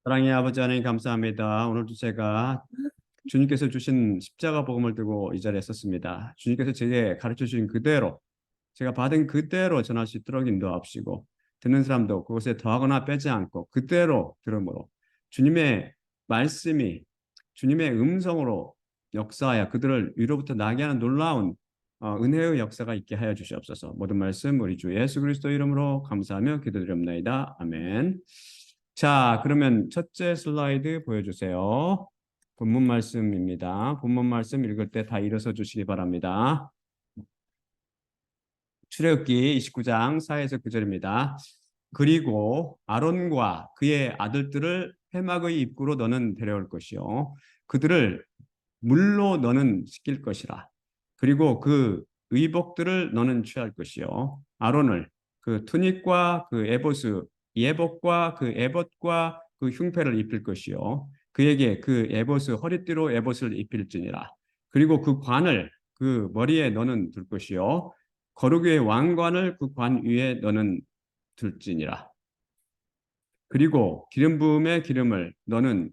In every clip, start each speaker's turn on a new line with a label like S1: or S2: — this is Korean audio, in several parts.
S1: 사랑의 아버지 하나님 감사합니다. 오늘도 제가 주님께서 주신 십자가 복음을 들고 이 자리에 섰습니다. 주님께서 제게 가르쳐 주신 그대로 제가 받은 그대로 전할 수 있도록 인도하시고 듣는 사람도 그것에 더하거나 빼지 않고 그대로 들음으로 주님의 말씀이 주님의 음성으로 역사하여 그들을 위로부터 나게 하는 놀라운 은혜의 역사가 있게 하여 주시옵소서. 모든 말씀 우리 주 예수 그리스도 이름으로 감사하며 기도드립니다. 아멘. 자, 그러면 첫째 슬라이드 보여주세요. 본문 말씀입니다. 본문 말씀 읽을 때 다 일어서 주시기 바랍니다. 출애굽기 29장 4에서 9절입니다. 그리고 아론과 그의 아들들을 회막의 입구로 너는 데려올 것이요 그들을 물로 너는 씻길 것이라. 그리고 그 의복들을 너는 취할 것이요 아론을 그 투닉과 그 에봇 예복과 그 에봇과 그 흉패를 입힐 것이요 그에게 그 에봇 허리띠로 에봇을 입힐지니라. 그리고 그 관을 그 머리에 너는 둘 것이요 거룩의 왕관을 그 관 위에 너는 둘지니라. 그리고 기름 부음의 기름을 너는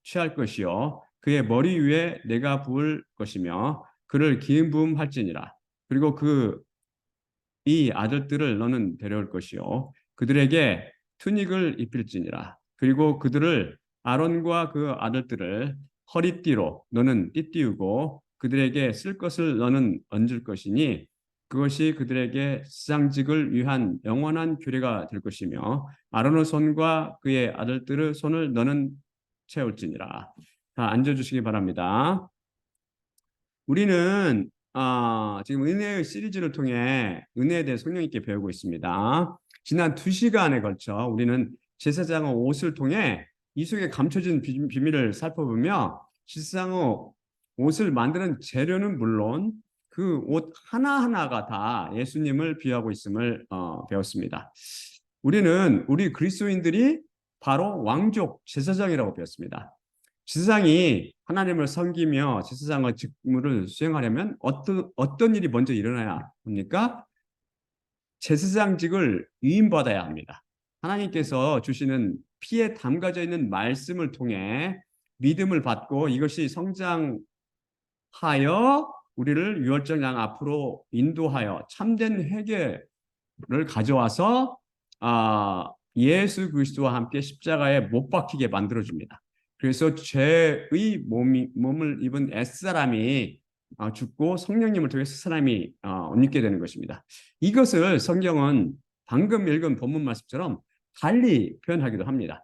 S1: 취할 것이요 그의 머리 위에 내가 부을 것이며 그를 기름 부음 할지니라. 그리고 그 이 아들들을 너는 데려올 것이요 그들에게 투닉을 입힐지니라. 그리고 그들을 아론과 그 아들들을 허리띠로 너는 띠띠우고 그들에게 쓸 것을 너는 얹을 것이니 그것이 그들에게 수상직을 위한 영원한 규례가 될 것이며 아론의 손과 그의 아들들의 손을 너는 채울지니라. 다 앉아주시기 바랍니다. 우리는 지금 은혜의 시리즈를 통해 은혜에 대해 성령 있게 배우고 있습니다. 지난 2시간에 걸쳐 우리는 제사장의 옷을 통해 이 속에 감춰진 비밀을 살펴보며 제사장의 옷을 만드는 재료는 물론 그 옷 하나하나가 다 예수님을 비유하고 있음을 배웠습니다. 우리 그리스도인들이 바로 왕족 제사장이라고 배웠습니다. 제사장이 하나님을 섬기며 제사장의 직무를 수행하려면 어떤 일이 먼저 일어나야 합니까? 제사장직을 위임받아야 합니다. 하나님께서 주시는 피에 담가져 있는 말씀을 통해 믿음을 받고 이것이 성장하여 우리를 유월절 양 앞으로 인도하여 참된 회개를 가져와서 예수 그리스도와 함께 십자가에 못 박히게 만들어줍니다. 그래서 죄의 몸을 입은 옛사람이 죽고 성령님을 통해서 사람이 옷 입게 되는 것입니다. 이것을 성경은 방금 읽은 본문 말씀처럼 달리 표현하기도 합니다.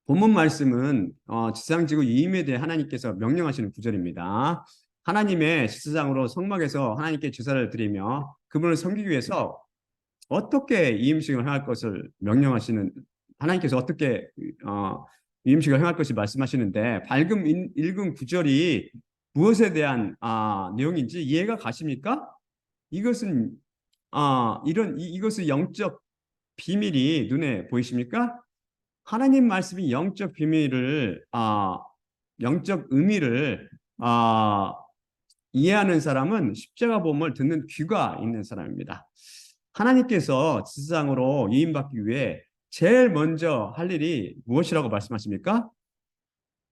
S1: 본문 말씀은 제사장직의 위임에 대해 하나님께서 명령하시는 구절입니다. 하나님의 제사장으로 성막에서 하나님께 제사를 드리며 그분을 섬기기 위해서 어떻게 이임식을 행할 것을 명령하시는 하나님께서 어떻게 이임식을 행할 것을 말씀하시는데 밝은 읽은 구절이 무엇에 대한 내용인지 이해가 가십니까? 이것은 이것의 영적 비밀이 눈에 보이십니까? 하나님 말씀이 영적 비밀을 영적 의미를 이해하는 사람은 십자가 복음을 듣는 귀가 있는 사람입니다. 하나님께서 제사장으로 위임받기 위해 제일 먼저 할 일이 무엇이라고 말씀하십니까?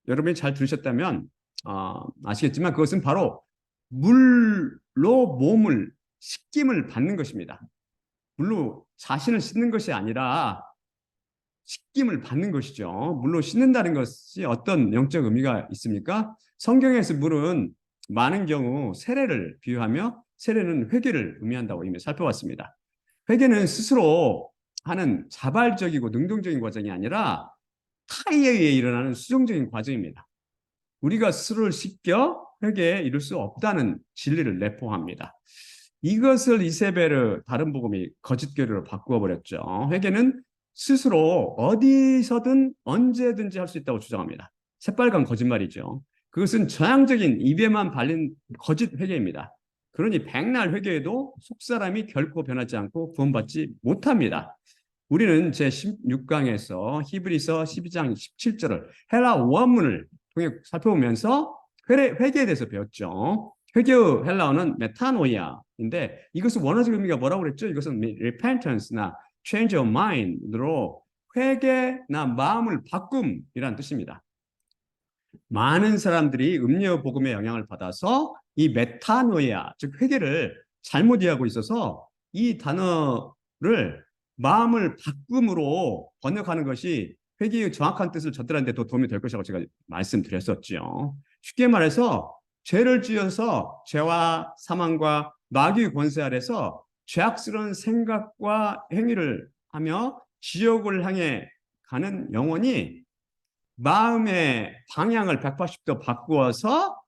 S1: 여러분이 잘 들으셨다면 아시겠지만 그것은 바로 물로 몸을 씻김을 받는 것입니다. 물로 자신을 씻는 것이 아니라 씻김을 받는 것이죠. 물로 씻는다는 것이 어떤 영적 의미가 있습니까? 성경에서 물은 많은 경우 세례를 비유하며 세례는 회개를 의미한다고 이미 살펴봤습니다. 회개는 스스로 하는 자발적이고 능동적인 과정이 아니라 타의에 의해 일어나는 수정적인 과정입니다. 우리가 스스로를 씻겨 회개에 이룰 수 없다는 진리를 내포합니다. 이것을 이세벨의 다른 복음이 거짓 교리로 바꾸어 버렸죠. 회개는 스스로 어디서든 언제든지 할 수 있다고 주장합니다. 새빨간 거짓말이죠. 그것은 전향적인 입에만 발린 거짓 회개입니다. 그러니 백날 회개해도 속사람이 결코 변하지 않고 구원받지 못합니다. 우리는 제16강에서 히브리서 12장 17절을 헬라 원문을 통해 살펴보면서 회개에 대해서 배웠죠. 회개의 헬라어는 메타노이아인데 이것은 원어적 의미가 뭐라고 그랬죠? 이것은 repentance나 change of mind로 회개나 마음을 바꿈이란 뜻입니다. 많은 사람들이 음료 복음의 영향을 받아서 이 메타노이아, 즉 회개를 잘못 이해하고 있어서 이 단어를 마음을 바꿈으로 번역하는 것이 회개의 정확한 뜻을 전달하는 데 더 도움이 될 것이라고 제가 말씀드렸었죠. 쉽게 말해서 죄를 지어서 죄와 사망과 마귀의 권세 아래서 죄악스러운 생각과 행위를 하며 지옥을 향해 가는 영혼이 마음의 방향을 180도 바꾸어서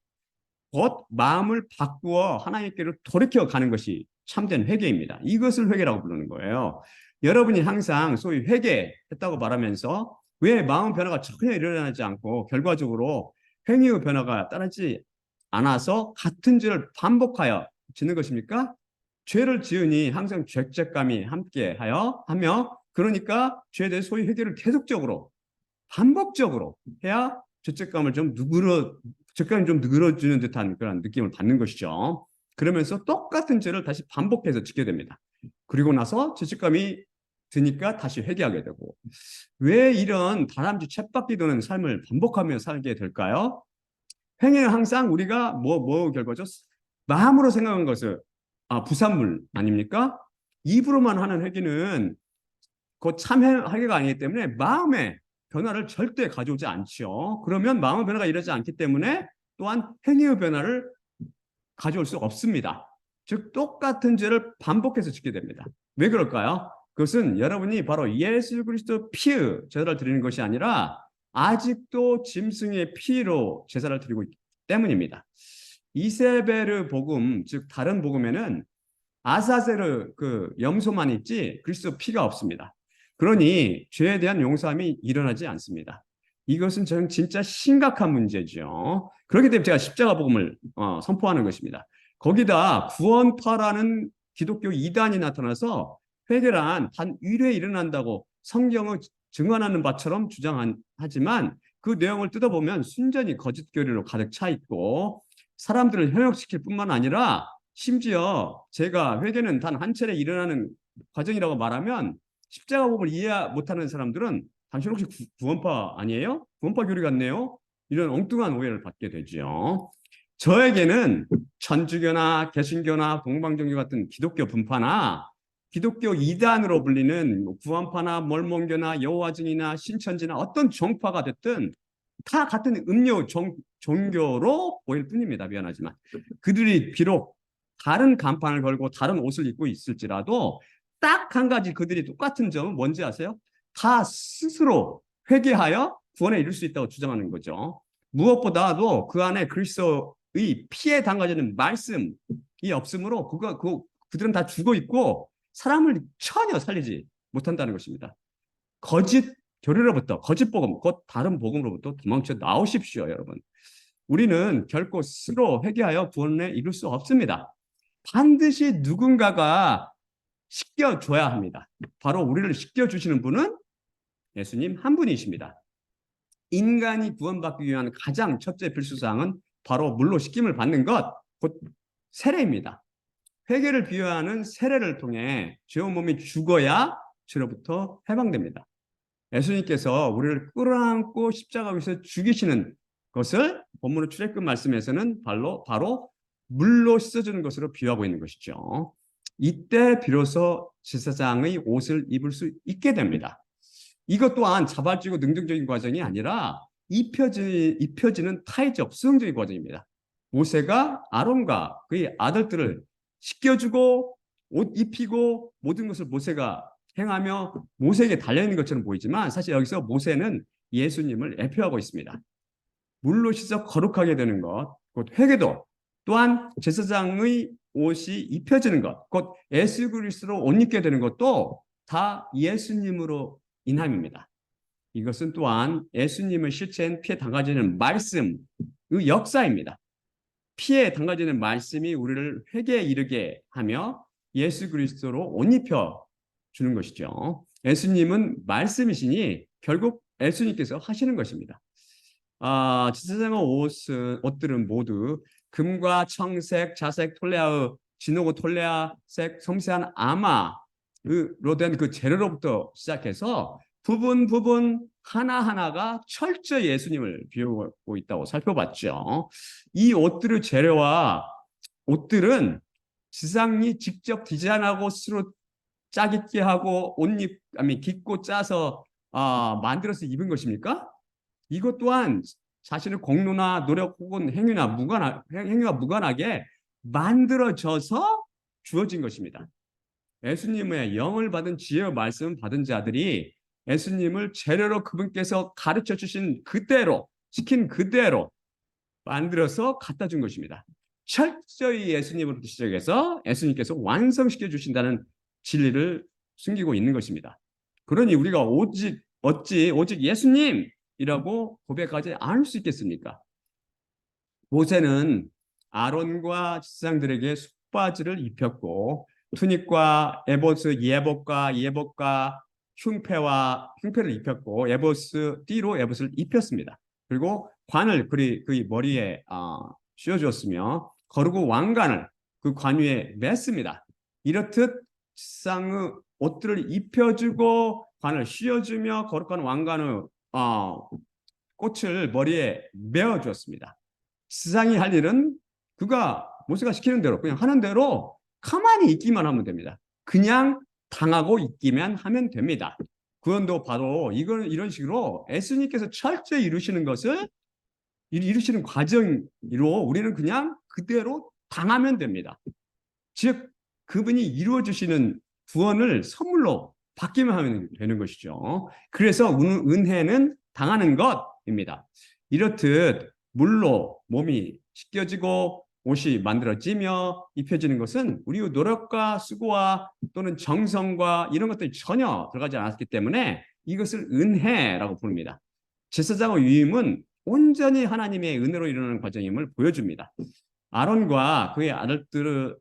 S1: 곧 마음을 바꾸어 하나님께로 돌이켜 가는 것이 참된 회개입니다. 이것을 회개라고 부르는 거예요. 여러분이 항상 소위 회개했다고 말하면서 왜 마음 변화가 전혀 일어나지 않고 결과적으로 행위의 변화가 따르지 않아서 같은 죄를 반복하여 짓는 것입니까? 죄를 지으니 항상 죄책감이 함께하며 그러니까 죄에 대해 소위 회개를 계속적으로 반복적으로 해야 죄책감을 좀 죄책감이 좀 누그러지는 듯한 그런 느낌을 받는 것이죠. 그러면서 똑같은 죄를 다시 반복해서 짓게 됩니다. 그리고 나서 죄책감이 드니까 다시 회개하게 되고 왜 이런 다람쥐 쳇바퀴 도는 삶을 반복하며 살게 될까요? 행위는 항상 우리가 뭐 결과죠? 마음으로 생각한 것을 부산물 아닙니까? 입으로만 하는 회개는 곧 참 회개가 아니기 때문에 마음의 변화를 절대 가져오지 않죠. 그러면 마음의 변화가 일어나지 않기 때문에 또한 행위의 변화를 가져올 수 없습니다. 즉 똑같은 죄를 반복해서 짓게 됩니다. 왜 그럴까요? 그것은 여러분이 바로 예수 그리스도 피의 제사를 드리는 것이 아니라 아직도 짐승의 피로 제사를 드리고 있기 때문입니다. 이세베르 복음, 즉 다른 복음에는 아사세르 그 염소만 있지 그리스도 피가 없습니다. 그러니 죄에 대한 용서함이 일어나지 않습니다. 이것은 저는 진짜 심각한 문제죠. 그렇기 때문에 제가 십자가 복음을 선포하는 것입니다. 거기다 구원파라는 기독교 이단이 나타나서 회개란 단 1회에 일어난다고 성경을 증언하는 바처럼 주장하지만 그 내용을 뜯어보면 순전히 거짓 교리로 가득 차 있고 사람들을 현혹시킬 뿐만 아니라 심지어 제가 회개는 단 한 차례 일어나는 과정이라고 말하면 십자가 복음을 이해 못하는 사람들은 당신 혹시 구원파 아니에요? 구원파 교리 같네요? 이런 엉뚱한 오해를 받게 되죠. 저에게는 천주교나 개신교나 동방종교 같은 기독교 분파나 기독교 이단으로 불리는 구원파나 mormon교나 여호와 증인이나 신천지나 어떤 종파가 됐든 다 같은 음료 종교로 보일 뿐입니다. 미안하지만 그들이 비록 다른 간판을 걸고 다른 옷을 입고 있을지라도 딱 한 가지 그들이 똑같은 점은 뭔지 아세요? 다 스스로 회개하여 구원에 이룰 수 있다고 주장하는 거죠. 무엇보다도 그 안에 그리스도의 피에 담가지는 말씀이 없으므로 그들은 다 죽어 있고 사람을 전혀 살리지 못한다는 것입니다. 거짓 교리로부터 거짓 복음, 곧 다른 복음으로부터 도망쳐 나오십시오, 여러분. 우리는 결코 스스로 회개하여 구원에 이룰 수 없습니다. 반드시 누군가가 씻겨줘야 합니다. 바로 우리를 씻겨주시는 분은 예수님 한 분이십니다. 인간이 구원받기 위한 가장 첫째 필수사항은 바로 물로 씻김을 받는 것, 곧 세례입니다. 회개를 비유하는 세례를 통해 죄온 몸이 죽어야 죄로부터 해방됩니다. 예수님께서 우리를 끌어안고 십자가 위에서 죽이시는 것을 본문의 출애굽 말씀에서는 바로 물로 씻어주는 것으로 비유하고 있는 것이죠. 이때 비로소 제사장의 옷을 입을 수 있게 됩니다. 이것 또한 자발적이고 능동적인 과정이 아니라 입혀지는 타의적 수동적인 과정입니다. 모세가 아론과 그의 아들들을 씻겨주고 옷 입히고 모든 것을 모세가 행하며 모세에게 달려있는 것처럼 보이지만 사실 여기서 모세는 예수님을 대표하고 있습니다. 물로 씻어 거룩하게 되는 것, 곧 회개도 또한 제사장의 옷이 입혀지는 것, 곧 예수 그리스도로 옷 입게 되는 것도 다 예수님으로 인함입니다. 이것은 또한 예수님의 실체인 피에 담가지는 말씀의 역사입니다. 피에 담가지는 말씀이 우리를 회개에 이르게 하며 예수 그리스도로 옷 입혀 주는 것이죠. 예수님은 말씀이시니 결국 예수님께서 하시는 것입니다. 제사장의 옷들은 모두 금과 청색, 자색, 톨레아의 진하고 톨레아색 섬세한 아마로 된 그 재료로부터 시작해서 부분 하나하나가 철저히 예수님을 비우고 있다고 살펴봤죠. 이 옷들의 재료와 옷들은 지상이 직접 디자인하고 스스로 짜깁게 하고 아니 깃고 짜서 만들어서 입은 것입니까? 이것 또한 자신의 공로나 노력 혹은 행위와 무관하게 만들어져서 주어진 것입니다. 예수님의 영을 받은 지혜와 말씀 받은 자들이 예수님을 재료로 그분께서 가르쳐 주신 그대로 시킨 그대로 만들어서 갖다 준 것입니다. 철저히 예수님으로부터 시작해서 예수님께서 완성시켜 주신다는 진리를 숨기고 있는 것입니다. 그러니 우리가 오직 예수님이라고 고백하지 않을 수 있겠습니까? 모세는 아론과 지상들에게 숙바지를 입혔고 투닉과 예복과 흉패를 입혔고 띠로 에봇을 입혔습니다. 그리고 관을 그의 머리에 씌워주었으며 거르고 왕관을 그 관 위에 맸습니다. 이렇듯 지상의 옷들을 입혀주고 관을 씌워주며 거룩한 왕관의 꽃을 머리에 메어주었습니다. 지상이 할 일은 모세가 시키는 대로 그냥 하는 대로 가만히 있기만 하면 됩니다. 그냥 당하고 있기만 하면 됩니다. 구원도 바로 이런 식으로 예수님께서 철저히 이루시는 과정으로 우리는 그냥 그대로 당하면 됩니다. 즉 그분이 이루어 주시는 구원을 선물로 받기만 하면 되는 것이죠. 그래서 은혜는 당하는 것입니다. 이렇듯 물로 몸이 씻겨지고 옷이 만들어지며 입혀지는 것은 우리의 노력과 수고와 또는 정성과 이런 것들이 전혀 들어가지 않았기 때문에 이것을 은혜라고 부릅니다. 제사장의 위임은 온전히 하나님의 은혜로 일어나는 과정임을 보여줍니다. 아론과 그의 아들들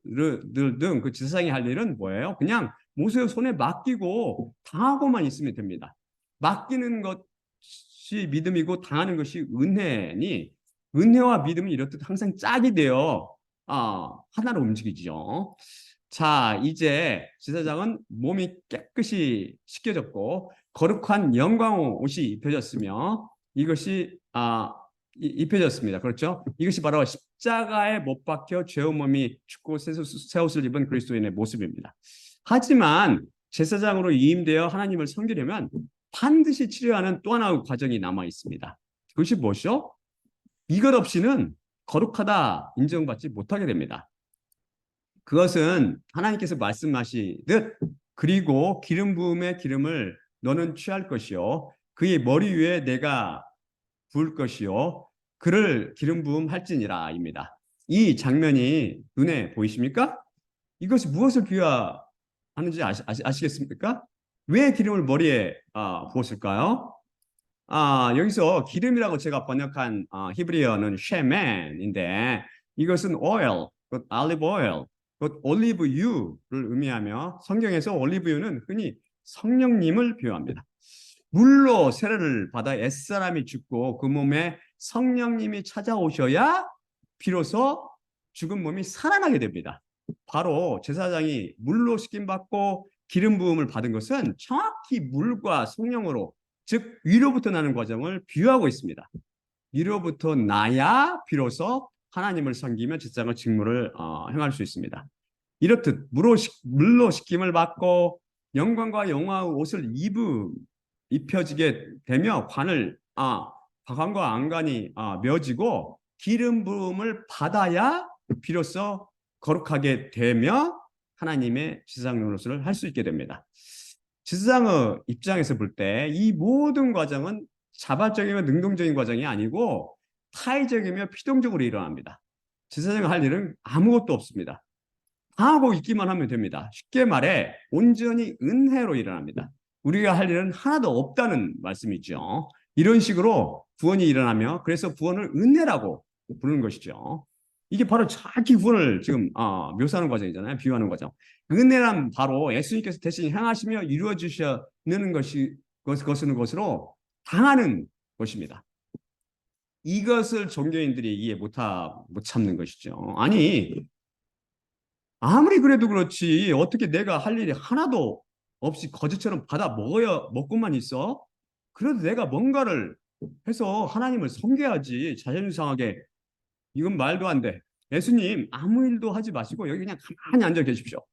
S1: 등 그 제사장이 할 일은 뭐예요? 그냥 모세의 손에 맡기고 당하고만 있으면 됩니다. 맡기는 것이 믿음이고 당하는 것이 은혜니 은혜와 믿음이 이렇듯 항상 짝이 되어 하나로 움직이죠. 자, 이제 제사장은 몸이 깨끗이 씻겨졌고 거룩한 영광의 옷이 입혀졌으며 이것이 입혀졌습니다. 그렇죠? 이것이 바로 십자가에 못 박혀 죄의 몸이 죽고 새 옷을 입은 그리스도인의 모습입니다. 하지만 제사장으로 위임되어 하나님을 섬기려면 반드시 치료하는 또 하나의 과정이 남아 있습니다. 그것이 무엇이죠? 이것 없이는 거룩하다 인정받지 못하게 됩니다. 그것은 하나님께서 말씀하시듯 그리고 기름 부음의 기름을 너는 취할 것이요 그의 머리 위에 내가 부을 것이요 그를 기름 부음 할지니라입니다. 이 장면이 눈에 보이십니까? 이것이 무엇을 비유하는지 아시겠습니까? 왜 기름을 머리에 부었을까요? 여기서 기름이라고 제가 번역한 히브리어는 쉐멘인데 이것은 oil, 올리브 오일, 올리브유를 의미하며 성경에서 올리브유는 흔히 성령님을 비유합니다. 물로 세례를 받아 옛사람이 죽고 그 몸에 성령님이 찾아오셔야 비로소 죽은 몸이 살아나게 됩니다. 바로 제사장이 물로 씻김받고 기름 부음을 받은 것은 정확히 물과 성령으로 즉 위로부터 나는 과정을 비유하고 있습니다. 위로부터 나야 비로소 하나님을 섬기며 제사장의 직무를 행할 수 있습니다. 이렇듯 물로 씻김을 받고 영광과 영화의 옷을 입혀지게 되며 관과 안관이 묘지고 기름 부음을 받아야 비로소 거룩하게 되며 하나님의 제사장 노릇을 할 수 있게 됩니다. 제사장의 입장에서 볼 때 이 모든 과정은 자발적이며 능동적인 과정이 아니고 타의적이며 피동적으로 일어납니다. 제사장이 할 일은 아무것도 없습니다. 하고 있기만 하면 됩니다. 쉽게 말해 온전히 은혜로 일어납니다. 우리가 할 일은 하나도 없다는 말씀이죠. 이런 식으로 구원이 일어나며 그래서 구원을 은혜라고 부르는 것이죠. 이게 바로 자기 구원을 지금 묘사하는 과정이잖아요. 비유하는 과정. 은혜란 바로 예수님께서 대신 행하시며 이루어 주시는 것으로 당하는 것입니다. 이것을 종교인들이 이해 못 참는 것이죠. 아니 아무리 그래도 그렇지 어떻게 내가 할 일이 하나도 없이 거지처럼 받아 먹고만 있어? 그래도 내가 뭔가를 해서 하나님을 섬겨야지. 자존심 상하게. 이건 말도 안 돼. 예수님, 아무 일도 하지 마시고 여기 그냥 가만히 앉아 계십시오.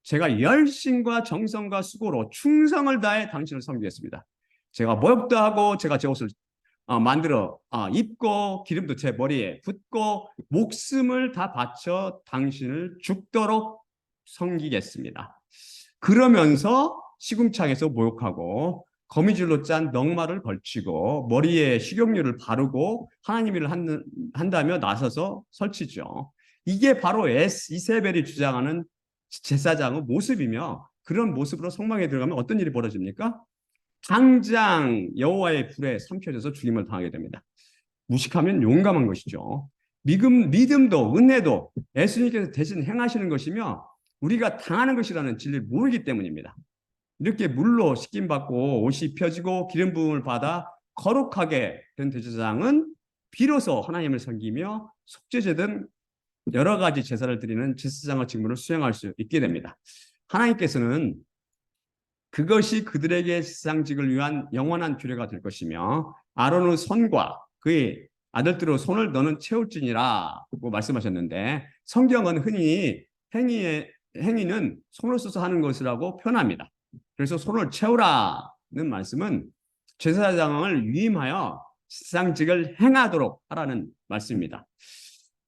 S1: 제가 열심과 정성과 수고로 충성을 다해 당신을 섬기겠습니다. 제가 모욕도 하고 제가 제 옷을 만들어 입고 기름도 제 머리에 붓고 목숨을 다 바쳐 당신을 죽도록 섬기겠습니다. 그러면서 시궁창에서 모욕하고 거미줄로 짠 넝마를 걸치고 머리에 식용유를 바르고 하나님 일을 한다며 나서서 설치죠. 이게 바로 이세벨이 주장하는 제사장의 모습이며, 그런 모습으로 성막에 들어가면 어떤 일이 벌어집니까? 당장 여호와의 불에 삼켜져서 죽임을 당하게 됩니다. 무식하면 용감한 것이죠. 믿음도 은혜도 예수님께서 대신 행하시는 것이며 우리가 당하는 것이라는 진리를 모르기 때문입니다. 이렇게 물로 씻김받고 옷이 펴지고 기름 부음을 받아 거룩하게 된 대제사장은 비로소 하나님을 섬기며 속죄제든 여러 가지 제사를 드리는 제사장의 직무를 수행할 수 있게 됩니다. 하나님께서는 그것이 그들에게 제사장직을 위한 영원한 규례가 될 것이며 아론의 손과 그의 아들들의 손을 너는 채울지니라고 말씀하셨는데, 성경은 흔히 행위는 손을 써서 하는 것이라고 표현합니다. 그래서 손을 채우라는 말씀은 제사장을 위임하여 제사장직을 행하도록 하라는 말씀입니다.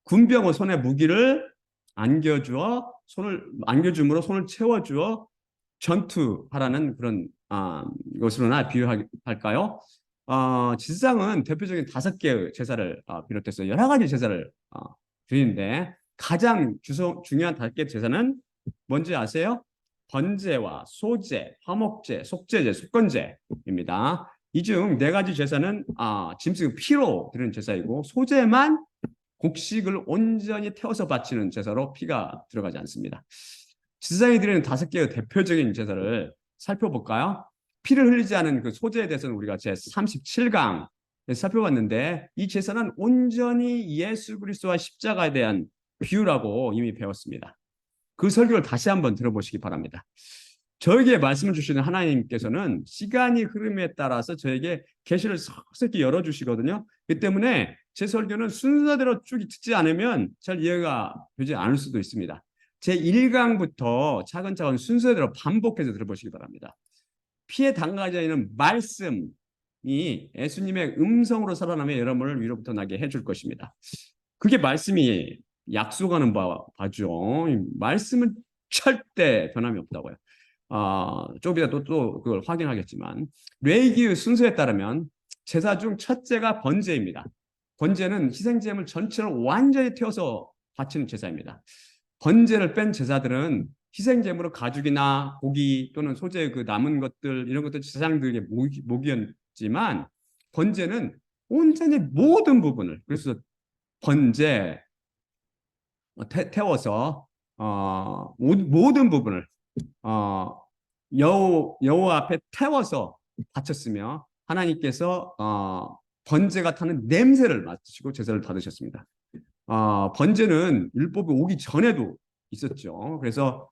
S1: 군병의 손에 무기를 안겨줌으로 손을 채워주어 전투하라는 그런 것으로나 비유할까요? 제사장은 대표적인 5개의 제사를 비롯해서 여러 가지 제사를 드리는데, 가장 중요한 5개의 제사는 뭔지 아세요? 번제와 소제, 화목제, 속죄제, 속건제입니다. 이 중 4가지 제사는 짐승 피로 드리는 제사이고, 소제만 곡식을 온전히 태워서 바치는 제사로 피가 들어가지 않습니다. 제사장이 드리는 5개의 대표적인 제사를 살펴볼까요? 피를 흘리지 않은 그 소제에 대해서는 우리가 제37강에서 살펴봤는데, 이 제사는 온전히 예수 그리스도와 십자가에 대한 비유라고 이미 배웠습니다. 그 설교를 다시 한번 들어보시기 바랍니다. 저에게 말씀을 주시는 하나님께서는 시간이 흐름에 따라서 저에게 계시를 석석히 열어주시거든요. 그 때문에 제 설교는 순서대로 쭉 듣지 않으면 잘 이해가 되지 않을 수도 있습니다. 제 1강부터 차근차근 순서대로 반복해서 들어보시기 바랍니다. 피에 담가져 있는 말씀이 예수님의 음성으로 살아나며 여러분을 위로부터 나게 해줄 것입니다. 그게 말씀이 약속하는 바죠. 말씀은 절대 변함이 없다고요. 조금 이따 또 그걸 확인하겠지만, 레위기의 순서에 따르면 제사 중 첫째가 번제입니다. 번제는 희생제물 전체를 완전히 태워서 바치는 제사입니다. 번제를 뺀 제사들은 희생제물로 가죽이나 고기 또는 소재 그 남은 것들, 이런 것들 제사장들에게 목이었지만, 번제는 온전히 모든 부분을, 그래서 번제 태워서 모든 부분을 여호와 앞에 태워서 바쳤으며, 하나님께서 번제가 타는 냄새를 맡으시고 제사를 받으셨습니다. 번제는 율법이 오기 전에도 있었죠. 그래서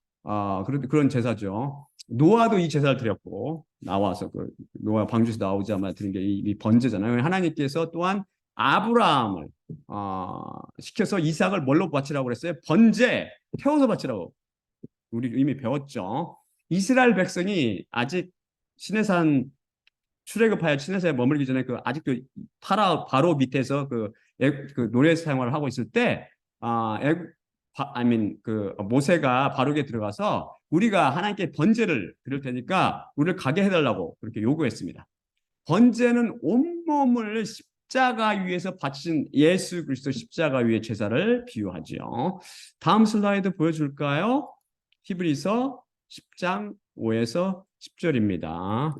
S1: 그런 제사죠. 노아도 이 제사를 드렸고, 나와서 노아 방주에서 나오자마자 드린 게 이 번제잖아요. 하나님께서 또한 아브라함을 시켜서 이삭을 뭘로 바치라고 그랬어요? 번제, 태워서 바치라고 우리 이미 배웠죠. 이스라엘 백성이 아직 시내산 출애굽하여 시내산에 머물기 전에 아직도 바로 밑에서 그 노예 생활을 하고 있을 때 모세가 바로게 들어가서 우리가 하나님께 번제를 드릴 테니까 우리를 가게 해달라고 그렇게 요구했습니다. 번제는 온몸을 십자가 위에서 바치신 예수 그리스도 십자가 위의 제사를 비유하지요. 다음 슬라이드 보여줄까요? 히브리서 10장 5에서 10절입니다.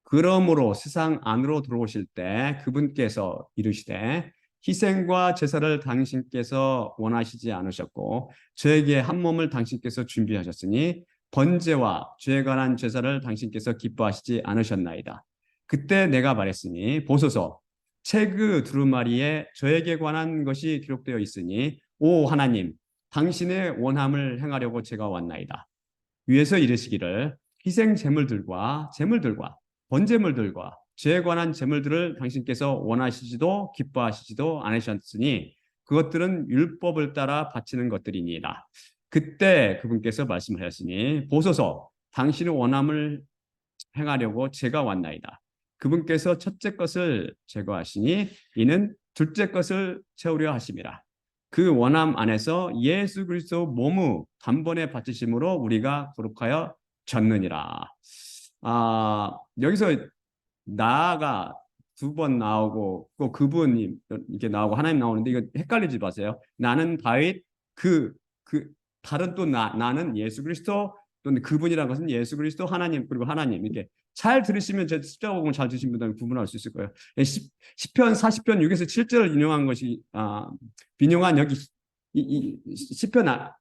S1: 그러므로 세상 안으로 들어오실 때 그분께서 이르시되 희생과 제사를 당신께서 원하시지 않으셨고 저에게 한 몸을 당신께서 준비하셨으니 번제와 죄에 관한 제사를 당신께서 기뻐하시지 않으셨나이다. 그때 내가 말했으니 보소서 책 두루마리에 저에게 관한 것이 기록되어 있으니 오 하나님 당신의 원함을 행하려고 제가 왔나이다. 위에서 이르시기를 희생 제물들과 번제물들과 죄에 관한 제물들을 당신께서 원하시지도 기뻐하시지도 않으셨으니 그것들은 율법을 따라 바치는 것들이니이다. 그때 그분께서 말씀하셨으니 보소서 당신의 원함을 행하려고 제가 왔나이다. 그분께서 첫째 것을 제거하시니 이는 둘째 것을 채우려 하심이라. 그 원함 안에서 예수 그리스도 몸의 단번에 바치심으로 우리가 거룩하여 졌느니라. 여기서 나가 두 번 나오고 또 그분이 이렇게 나오고 하나님 나오는데 이거 헷갈리지 마세요. 나는 다윗 그 다른 또 나는 예수 그리스도 또 그분이라는 것은 예수 그리스도 하나님 그리고 하나님 이렇게 잘 들으시면 제 숫자 보면 잘 들으신 분들은 구분할 수 있을 거예요. 시편 40편 6에서 7절을 인용한 것이 인용한 여기 시편 40편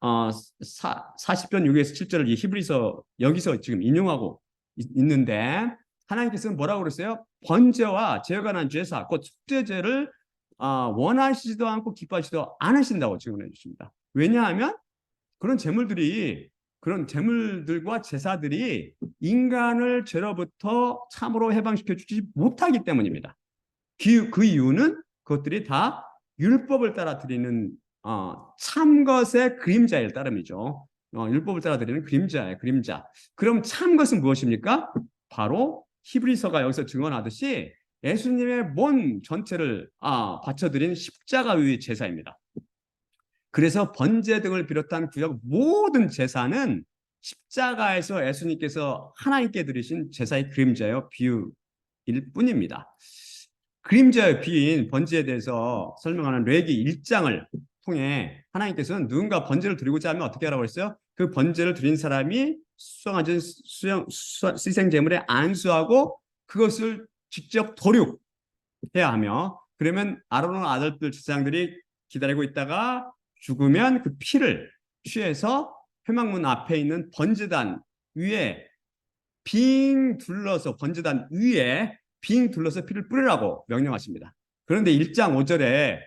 S1: 6에서 7절을 이 히브리서 여기서 지금 인용하고 있는데 하나님께서는 뭐라고 그랬어요? 번제와 제에 관한 제사, 곧 속죄제를 원하시지도 않고 기뻐하시지도 않으신다고 증언해 주십니다. 왜냐하면 그런 제물들과 제사들이 인간을 죄로부터 참으로 해방시켜 주지 못하기 때문입니다. 그 이유는 그것들이 다 율법을 따라 드리는 참것의 그림자일 따름이죠. 율법을 따라 드리는 그림자예요. 그림자. 그럼 참것은 무엇입니까? 바로 히브리서가 여기서 증언하듯이 예수님의 몸 전체를 바쳐드린 십자가의 제사입니다. 그래서 번제 등을 비롯한 구약 모든 제사는 십자가에서 예수님께서 하나님께 드리신 제사의 그림자요 비유일 뿐입니다. 그림자의 비유인 번제에 대해서 설명하는 레위기 1장을 통해 하나님께서는 누군가 번제를 드리고자 하면 어떻게 하라고 했어요? 그 번제를 드린 사람이 수송하신 희생제물에 안수하고 그것을 직접 도륙해야 하며 그러면 아론의 아들들 제사장들이 기다리고 있다가 죽으면 그 피를 취해서 회막문 앞에 있는 번제단 위에 번제단 위에 빙 둘러서 피를 뿌리라고 명령하십니다. 그런데 1장 5절에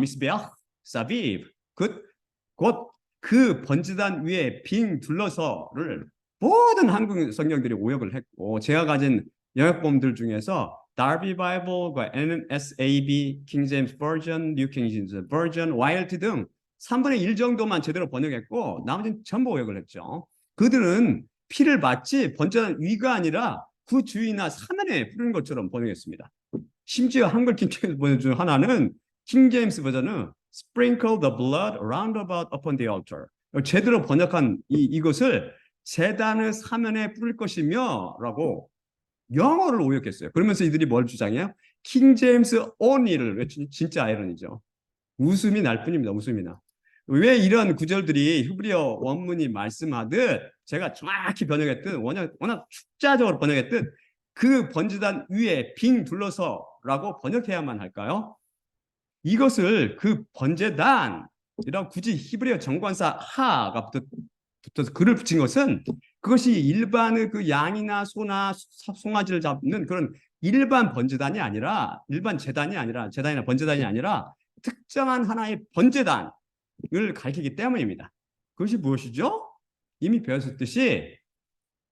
S1: 미스베아 사비브 곧 그 번제단 위에 빙 둘러서를 모든 한국 성경들이 오역을 했고 제가 가진 영역본들 중에서 Darby Bible과 NSAB, King James Version, New King James Version, YLT 등 3분의 1 정도만 제대로 번역했고 나머지는 전부 오역을 했죠. 그들은 피를 마치 번제단 위가 아니라 그 주위나 사면에 뿌리는 것처럼 번역했습니다. 심지어 한글 킹제임스 버전 중 하나는 킹제임스 버전은 Sprinkle the blood round about upon the altar. 제대로 번역한 이것을 제단의 사면에 뿌릴 것이며 라고 영어를 오역했어요. 그러면서 이들이 뭘 주장해요? 킹제임스 only를 외치니 진짜 아이러니죠. 웃음이 날 뿐입니다. 웃음이 나. 왜 이런 구절들이 히브리어 원문이 말씀하듯 제가 정확히 번역했듯 워낙 축자적으로 번역했듯 그 번제단 위에 빙 둘러서라고 번역해야만 할까요? 이것을 그 번제단이라고 굳이 히브리어 정관사 하가 붙어서 글을 붙인 것은 그것이 일반의 그 양이나 소나 송아지를 잡는 그런 일반 번제단이 아니라 제단이나 번제단이 아니라 특정한 하나의 번제단을 가리키기 때문입니다. 그것이 무엇이죠? 이미 배웠듯이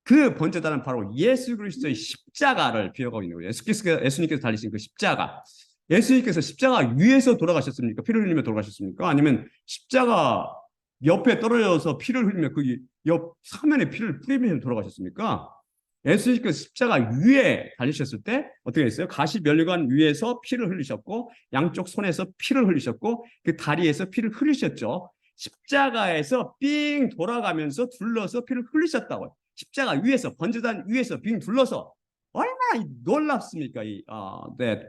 S1: 그 번제단은 바로 예수 그리스도의 십자가를 비유하고 있는 거예요. 예수님께서 달리신 그 십자가. 예수님께서 십자가 위에서 돌아가셨습니까? 피를 흘리며 돌아가셨습니까? 아니면 십자가 옆에 떨어져서 피를 흘리며 그 옆 사면에 피를 뿌리며 돌아가셨습니까? 예수님께서 십자가 위에 달리셨을 때 어떻게 했어요? 가시면류관 위에서 피를 흘리셨고 양쪽 손에서 피를 흘리셨고 그 다리에서 피를 흘리셨죠. 십자가에서 삥 돌아가면서 둘러서 피를 흘리셨다고요. 십자가 위에서 번제단 위에서 빙 둘러서 얼마나 놀랍습니까?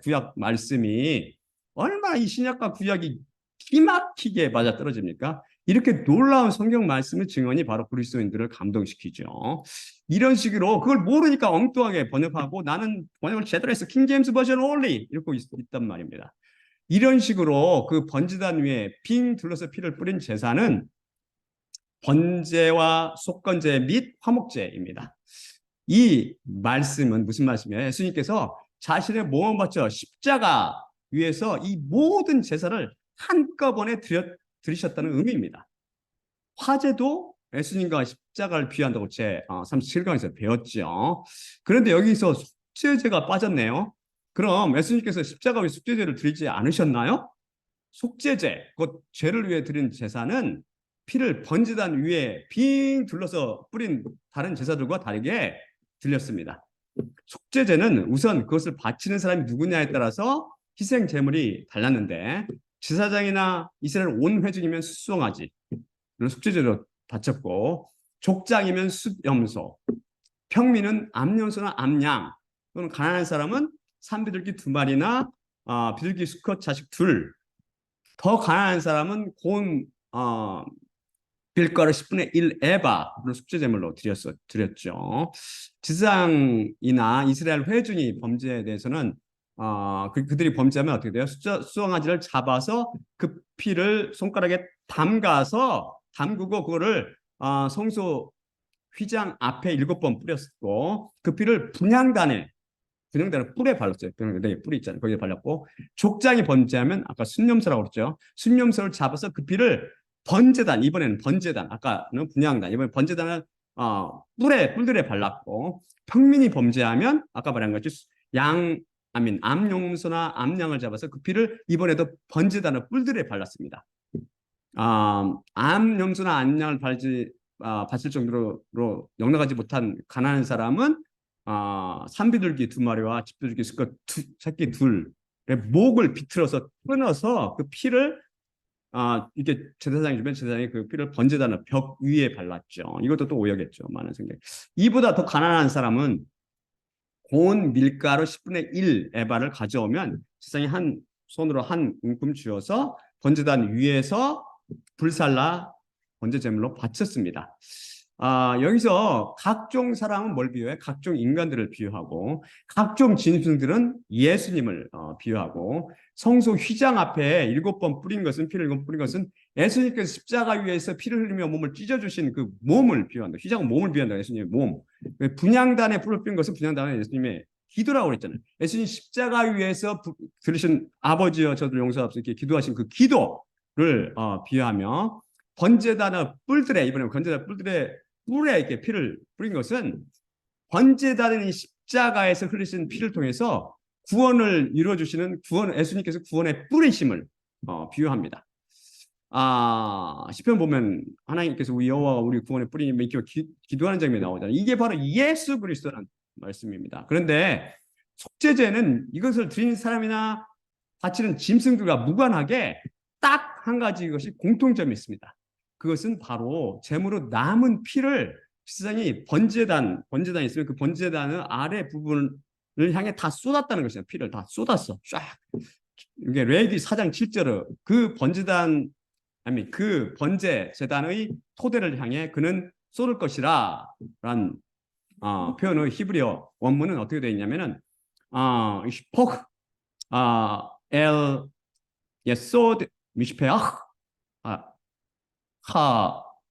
S1: 구약 말씀이 얼마나 이 신약과 구약이 기막히게 맞아떨어집니까? 이렇게 놀라운 성경 말씀의 증언이 바로 그리스도인들을 감동시키죠. 이런 식으로 그걸 모르니까 엉뚱하게 번역하고 나는 번역을 제대로 해서 킹제임스 버전 only 이러고 있단 말입니다. 이런 식으로 그 번제단 위에 빙 둘러서 피를 뿌린 제사는 번제와 속건제 및 화목제입니다. 이 말씀은 무슨 말씀이에요? 예수님께서 자신의 몸을 바쳐 십자가 위에서 이 모든 제사를 한꺼번에 드리셨다는 의미입니다. 화제도 예수님과 십자가를 비유한다고 제 37강에서 배웠죠. 그런데 여기서 속죄제가 빠졌네요. 그럼 예수님께서 십자가 위에 속죄제를 드리지 않으셨나요? 속죄제, 곧 죄를 위해 드린 제사는 피를 번제단 위에 빙 둘러서 뿌린 다른 제사들과 다르게 드렸습니다. 속죄제는 우선 그것을 바치는 사람이 누구냐에 따라서 희생 제물이 달랐는데, 제사장이나 이스라엘 온 회중이면 수송아지 속죄제로 바쳤고, 족장이면 숫염소, 평민은 암염소나 암양, 또는 가난한 사람은 산비둘기 2마리나 비둘기 수컷 자식 둘, 더 가난한 사람은 고운 빌가루 10분의 1 에바를 속죄제물로 드렸죠. 지상이나 이스라엘 회중이 범죄에 대해서는 그들이 범죄하면 어떻게 돼요? 수송아지를 잡아서 그 피를 손가락에 담그고 그거를 성소 휘장 앞에 7번 뿌렸고, 그 피를 분향단에 뿔에 발랐어요. 분향단에 뿔이 있잖아요. 거기에 발랐고, 족장이 범죄하면 아까 순념소라고 그랬죠. 순념소를 잡아서 그 피를 번제단, 이번에는 번제단, 아까는 분향단, 이번에 번제단을 뿔들에 발랐고, 평민이 범죄하면 아까 말한 것이 암용소나 암양을 잡아서 그 피를 이번에도 번제단을 뿔들에 발랐습니다. 암염소나 암양을 바칠 정도로 넉넉하지 못한 가난한 사람은 산비둘기 2마리와 집비둘기 수컷 새끼 둘의 목을 비틀어서 끊어서 그 피를 이렇게 제사장이 주면 제사장이 그 피를 번제단을 벽 위에 발랐죠. 이것도 또 오역했죠. 많은 성경. 이보다 더 가난한 사람은 고운 밀가루 10분의 1 에바를 가져오면 제사장이 한 손으로 한 움큼 쥐어서 번제단 위에서 불살라 번제 제물로 바쳤습니다. 여기서 각종 사람은 뭘 비유해? 각종 인간들을 비유하고, 각종 짐승들은 예수님을 비유하고, 성소 휘장 앞에 7번 뿌린 것은, 피를 7번 뿌린 것은 예수님께서 십자가 위에서 피를 흘리며 몸을 찢어주신 그 몸을 비유한다. 휘장은 몸을 비유한다. 예수님의 몸. 분향단에 뿔을 뿌린 것은 분향단에 예수님의 기도라고 그랬잖아요. 예수님 십자가 위에서 들으신 아버지여 저들 용서하옵소서 이렇게 기도하신 그 기도를 비유하며, 번제단의 뿔들에, 이번에 번제단 뿔들에 이렇게 피를 뿌린 것은 번제단의 십자가에서 흘리신 피를 통해서 구원을 이루어주시는 예수님께서 구원의 뿌리심을 비유합니다. 시편 보면 하나님께서 우리 여호와가 우리 구원의 뿌리님을 기도하는 장면이 나오잖아요. 이게 바로 예수 그리스도라는 말씀입니다. 그런데 속죄제는 이것을 드리는 사람이나 바치는 짐승들과 무관하게 딱 한 가지 이것이 공통점이 있습니다. 그것은 바로 제물로 남은 피를 제사장이 번제단이 있으면 그 번제단의 아래 부분을 향해 다 쏟았다는 것이죠. 피를 다 쏟았어. 쫙. 이게 레위기 4장 7절에 그 번제 제단의 토대를 향해 그는 쏟을 것이라 라는 표현의 히브리어 원문은 어떻게 되어 있냐면은 포크 엘 예소드 미시페아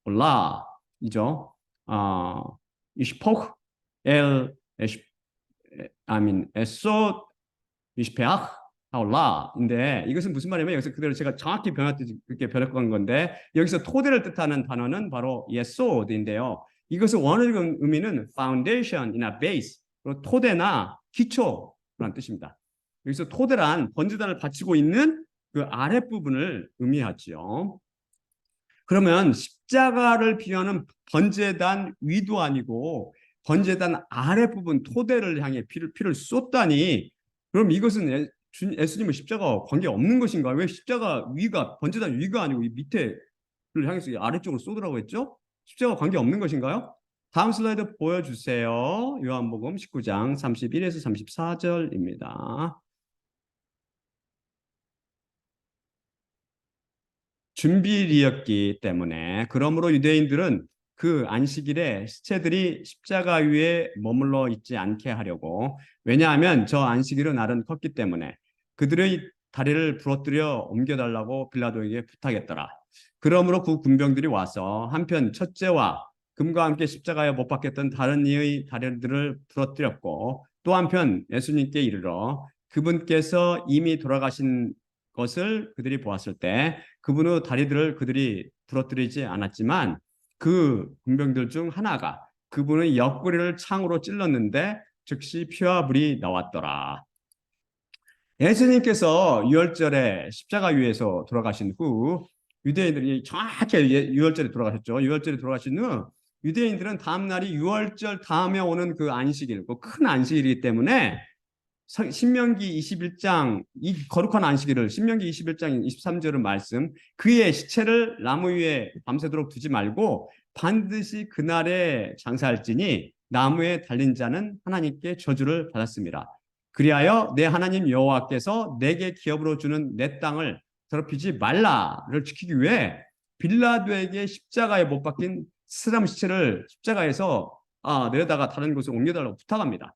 S1: 하올라이죠. 이시포크 엘 에소 미시페아 하올라인데, 이것은 무슨 말이냐면, 여기서 그대로 제가 정확히 그렇게 번역한 건데, 여기서 토대를 뜻하는 단어는 바로 예소드인데요. 이것의 원어적 의미는 foundation이나 base, 토대나 기초라는 뜻입니다. 여기서 토대란 번제단을 바치고 있는 그 아랫부분을 의미하죠. 그러면 십자가를 비유하는 번제단 위도 아니고 번제단 아랫부분 토대를 향해 피를 쏟다니, 그럼 이것은 예수님은 십자가와 관계없는 것인가? 왜 십자가 위가 번제단 위가 아니고 이 밑에를 향해서 아래쪽으로 쏟으라고 했죠? 십자가와 관계없는 것인가요? 다음 슬라이드 보여주세요. 요한복음 19장 31에서 34절입니다. 준비일이었기 때문에, 그러므로 유대인들은 그 안식일에 시체들이 십자가 위에 머물러 있지 않게 하려고, 왜냐하면 저 안식일은 날은 컸기 때문에 그들의 다리를 부러뜨려 옮겨달라고 빌라도에게 부탁했더라. 그러므로 그 군병들이 와서 한편 첫째와 금과 함께 십자가에 못 박혔던 다른 이의 다리들을 부러뜨렸고, 또 한편 예수님께 이르러 그분께서 이미 돌아가신 것을 그들이 보았을 때 그분의 다리들을 그들이 부러뜨리지 않았지만 그 군병들 중 하나가 그분의 옆구리를 창으로 찔렀는데 즉시 피와 불이 나왔더라. 예수님께서 유월절에 십자가 위에서 돌아가신 후 유대인들이 정확히 유월절에 돌아가셨죠. 유월절에 돌아가신 후 유대인들은 다음 날이 유월절 다음에 오는 그 안식일, 그 큰 안식일이기 때문에 신명기 21장 이 거룩한 안식일을 신명기 21장 23절의 말씀 그의 시체를 나무 위에 밤새도록 두지 말고 반드시 그날에 장사할지니 나무에 달린 자는 하나님께 저주를 받았습니다. 그리하여 내 하나님 여호와께서 내게 기업으로 주는 내 땅을 더럽히지 말라를 지키기 위해 빌라도에게 십자가에 못 박힌 사람 시체를 십자가에서 내려다가 다른 곳에 옮겨달라고 부탁합니다.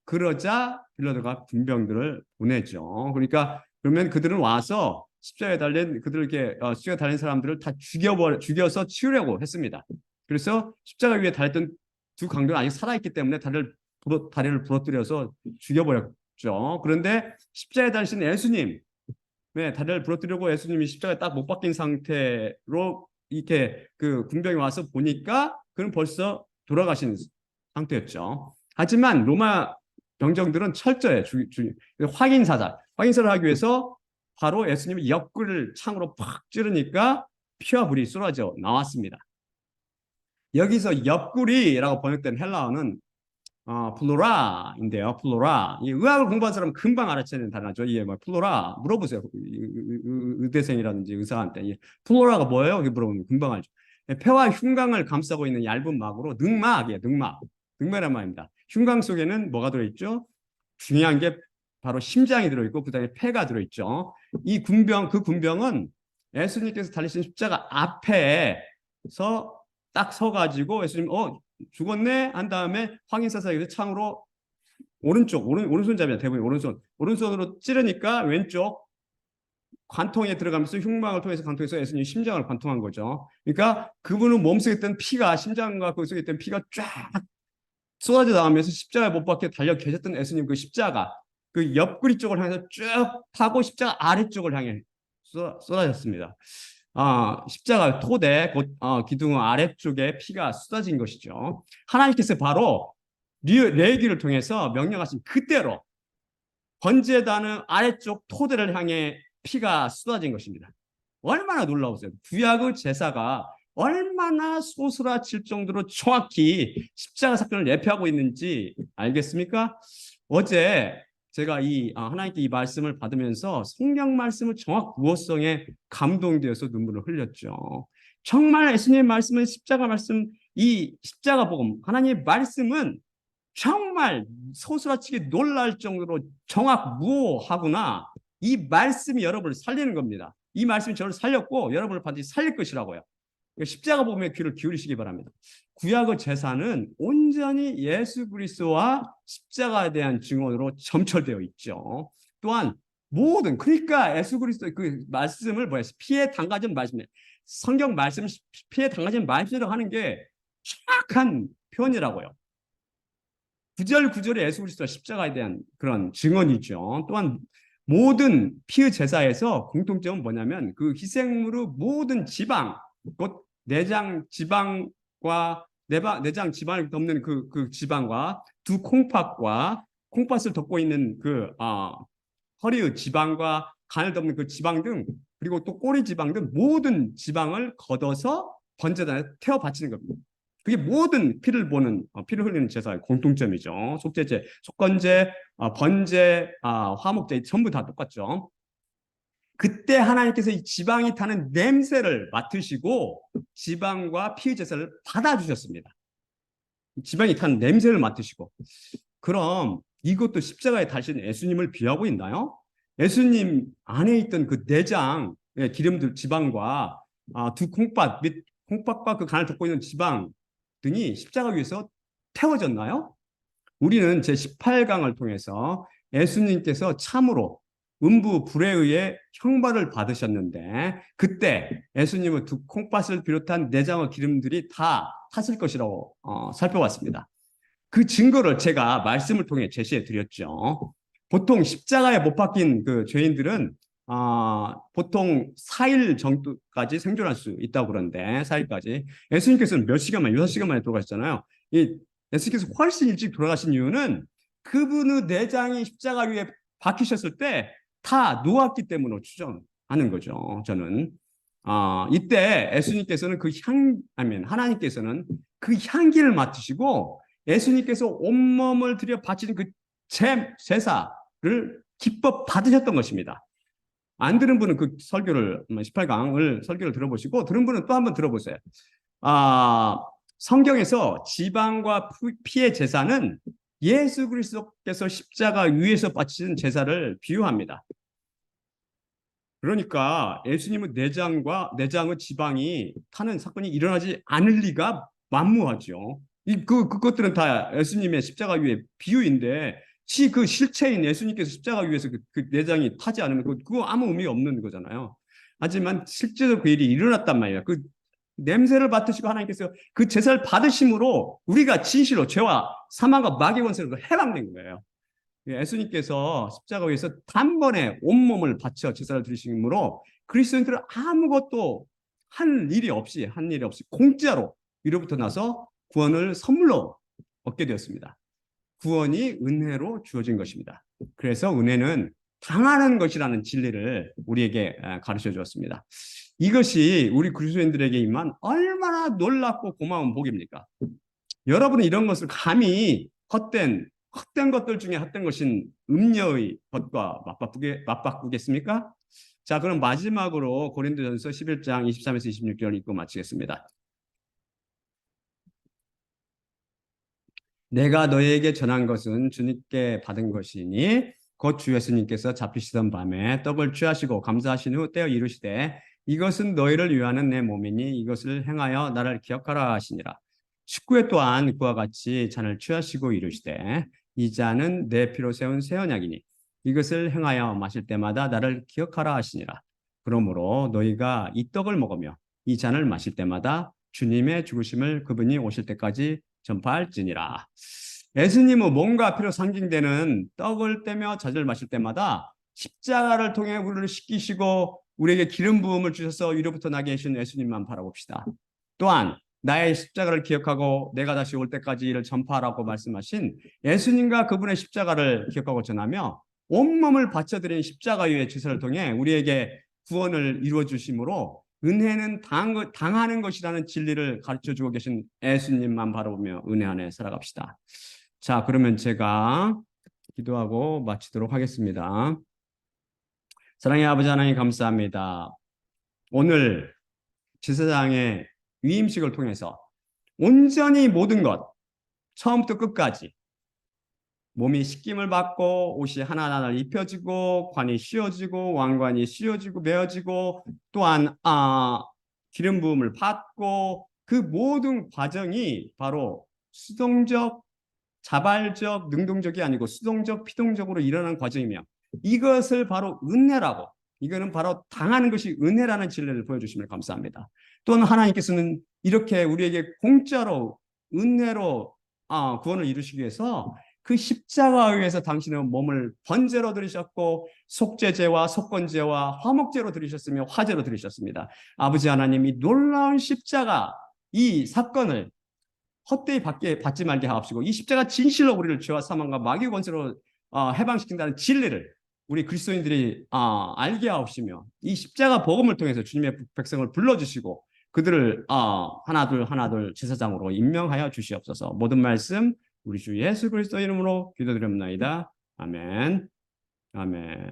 S1: 그러자 빌라도가 군병들을 보내죠. 그러니까 그러면 그들은 와서 십자가에 달린 그들에게 십자가에 달린 사람들을 다 죽여서 치우려고 했습니다. 그래서 십자가 위에 달렸던 두 강도는 아직 살아있기 때문에 다리를 부러뜨려서 죽여버렸죠. 그런데 십자가에 달리신 예수님, 다리를 부러뜨리고 예수님이 십자가에 딱 못 박힌 상태로 이렇게 그 군병이 와서 보니까 그는 벌써 돌아가신 상태였죠. 하지만 로마 병정들은 철저해 확인사를 하기 위해서 바로 예수님의 옆구리를 창으로 팍 찌르니까 피와 불이 쏟아져 나왔습니다. 여기서 옆구리라고 번역된 헬라어는 플로라인데요. 플로라. 이 의학을 공부한 사람은 금방 알아채는 단어죠. 이게 뭐 플로라 물어보세요. 의대생이라든지 의사한테 플로라가 뭐예요? 이렇게 물어보면 금방 알죠. 폐와 흉곽을 감싸고 있는 얇은 막으로 늑막이에요. 늑막이란 말입니다. 흉곽 속에는 뭐가 들어있죠? 중요한 게 바로 심장이 들어있고 그다음에 폐가 들어있죠. 그 군병은 예수님께서 달리신 십자가 앞에서 딱 서가지고 예수님 죽었네 한 다음에 확인사사에서 창으로 오른손잡이야. 대부분 오른손으로 찌르니까 왼쪽 관통에 들어가면서 흉막을 통해서 관통해서 예수님 심장을 관통한 거죠. 그러니까 그분은 몸속에 있던 피가 심장과 그 속에 있던 피가 쫙 쏟아져 나오면서 십자가에 못 박혀 달려 계셨던 예수님 그 십자가 그 옆구리 쪽을 향해서 쭉 타고 십자가 아래쪽을 향해 쏟아졌습니다. 십자가 토대 곧 기둥 아래쪽에 피가 쏟아진 것이죠. 하나님께서 바로 레위기를 통해서 명령하신 그대로 번제단의 아래쪽 토대를 향해 피가 쏟아진 것입니다. 얼마나 놀라우세요. 구약의 제사가 얼마나 소스라칠 정도로 정확히 십자가 사건을 예표하고 있는지 알겠습니까? 어제 제가 하나님께 이 말씀을 받으면서 성경 말씀의 정확 우호성에 감동되어서 눈물을 흘렸죠. 정말 예수님의 말씀은 십자가 말씀, 이 십자가 복음, 하나님의 말씀은 정말 소스라치게 놀랄 정도로 정확 무호하구나. 이 말씀이 여러분을 살리는 겁니다. 이 말씀이 저를 살렸고 여러분을 반드시 살릴 것이라고요. 십자가 복음에 귀를 기울이시기 바랍니다. 구약의 제사는 온전히 예수 그리스도와 십자가에 대한 증언으로 점철되어 있죠. 또한 그러니까 예수 그리스도의 그 말씀을 피에 담가진 말씀, 성경 말씀 피에 담가진 말씀이라고 하는 게 정확한 표현이라고요. 구절구절의 예수 그리스도와 십자가에 대한 그런 증언이죠. 또한 모든 피의 제사에서 공통점은 뭐냐면 그 희생물의 모든 지방, 곧 내장 지방과 내장 지방을 덮는 그 지방과 두 콩팥을 덮고 있는 그 허리의 지방과 간을 덮는 그 지방 등 그리고 또 꼬리 지방 등 모든 지방을 걷어서 번제단에 태워 바치는 겁니다. 그게 모든 피를 흘리는 제사의 공통점이죠. 속죄제, 속건제, 번제, 화목제 전부 다 똑같죠. 그때 하나님께서 이 지방이 타는 냄새를 맡으시고 지방과 피의 제사를 받아주셨습니다. 지방이 타는 냄새를 맡으시고. 그럼 이것도 십자가에 달신 예수님을 비하고 있나요? 예수님 안에 있던 그 내장, 기름들 지방과 두 콩팥과 그 간을 덮고 있는 지방 등이 십자가 위에서 태워졌나요? 우리는 제18강을 통해서 예수님께서 참으로 음부 불에 의해 형벌을 받으셨는데 그때 예수님의 두 콩팥을 비롯한 내장의 기름들이 다 탔을 것이라고 살펴봤습니다. 그 증거를 제가 말씀을 통해 제시해 드렸죠. 보통 십자가에 못 박힌 그 죄인들은 보통 4일 정도까지 생존할 수 있다고 그러는데 4일까지 예수님께서는 몇 시간 만에 6시간 만에 돌아가셨잖아요. 이 예수님께서 훨씬 일찍 돌아가신 이유는 그분의 내장이 십자가 위에 박히셨을 때 다 놓았기 때문으로 추정하는 거죠. 저는 이때 예수님께서는 아멘 하나님께서는 그 향기를 맡으시고 예수님께서 온몸을 들여 바치는 그 제사를 기뻐 받으셨던 것입니다. 안 들은 분은 그 설교를 18강을 설교를 들어보시고 들은 분은 또 한번 들어보세요. 성경에서 지방과 피의 제사는 예수 그리스도께서 십자가 위에서 바치신 제사를 비유합니다. 그러니까 예수님의 내장의 지방이 타는 사건이 일어나지 않을 리가 만무하죠. 그것들은 다 예수님의 십자가 위에 비유인데 그 실체인 예수님께서 십자가 위에서 그 내장이 타지 않으면 그거 아무 의미 없는 거잖아요. 하지만 실제로 그 일이 일어났단 말이에요. 그 냄새를 맡으시고 하나님께서 그 제사를 받으심으로 우리가 진실로 죄와 사망과 마귀 권세로 해방된 거예요. 예수님께서 십자가 위에서 단번에 온몸을 바쳐 제사를 드리심으로 그리스도인들은 아무것도 한 일이 없이 공짜로 위로부터 나서 구원을 선물로 얻게 되었습니다. 구원이 은혜로 주어진 것입니다. 그래서 은혜는 당하는 것이라는 진리를 우리에게 가르쳐 주었습니다. 이것이 우리 그리스도인들에게 임한 얼마나 놀랍고 고마운 복입니까? 여러분은 이런 것을 감히 헛된 것들 중에 헛된 것인 음녀의 것과 맞바꾸겠습니까? 자, 그럼 마지막으로 고린도전서 11장 23에서 26절 읽고 마치겠습니다. 내가 너희에게 전한 것은 주님께 받은 것이니 곧 주 예수님께서 잡히시던 밤에 떡을 취하시고 감사하신 후 떼어 이르시되 이것은 너희를 위하는 내 몸이니 이것을 행하여 나를 기억하라 하시니라. 식구에 또한 그와 같이 잔을 취하시고 이르시되 이 잔은 내 피로 세운 새 언약이니 이것을 행하여 마실 때마다 나를 기억하라 하시니라. 그러므로 너희가 이 떡을 먹으며 이 잔을 마실 때마다 주님의 죽으심을 그분이 오실 때까지 전파할지니라. 예수님은 몸과 피로 상징되는 떡을 떼며 젖을 마실 때마다 십자가를 통해 우리를 씻기시고 우리에게 기름 부음을 주셔서 위로부터 나게 하신 예수님만 바라봅시다. 또한 나의 십자가를 기억하고 내가 다시 올 때까지 이를 전파하라고 말씀하신 예수님과 그분의 십자가를 기억하고 전하며 온몸을 바쳐드린 십자가 위의 제사를 통해 우리에게 구원을 이루어 주심으로 은혜는 당하는 것이라는 진리를 가르쳐주고 계신 예수님만 바라보며 은혜 안에 살아갑시다. 자, 그러면 제가 기도하고 마치도록 하겠습니다. 사랑의 아버지 하나님 감사합니다. 오늘 제사장의 위임식을 통해서 온전히 모든 것, 처음부터 끝까지 몸이 씻김을 받고 옷이 하나하나 입혀지고 관이 씌워지고 왕관이 씌워지고 메어지고 또한 기름 부음을 받고 그 모든 과정이 바로 수동적, 자발적, 능동적이 아니고 수동적, 피동적으로 일어나는 과정이며 이것을 바로 은혜라고 이거는 바로 당하는 것이 은혜라는 진리를 보여주시면 감사합니다. 또는 하나님께서는 이렇게 우리에게 공짜로 은혜로 구원을 이루시기 위해서 그 십자가에 의해서 당신의 몸을 번제로 드리셨고 속죄제와 속건제와 화목제로 드리셨으며 화제로 드리셨습니다. 아버지 하나님이 놀라운 십자가 이 사건을 헛되이 받지 말게 하옵시고 이 십자가 진실로 우리를 죄와 사망과 마귀 권세로 해방시킨다는 진리를 우리 그리스도인들이 알게 하옵시며 이 십자가 복음을 통해서 주님의 백성을 불러주시고 그들을 하나둘 제사장으로 임명하여 주시옵소서. 모든 말씀 우리 주 예수 그리스도 이름으로 기도드립니다. 아멘. 아멘.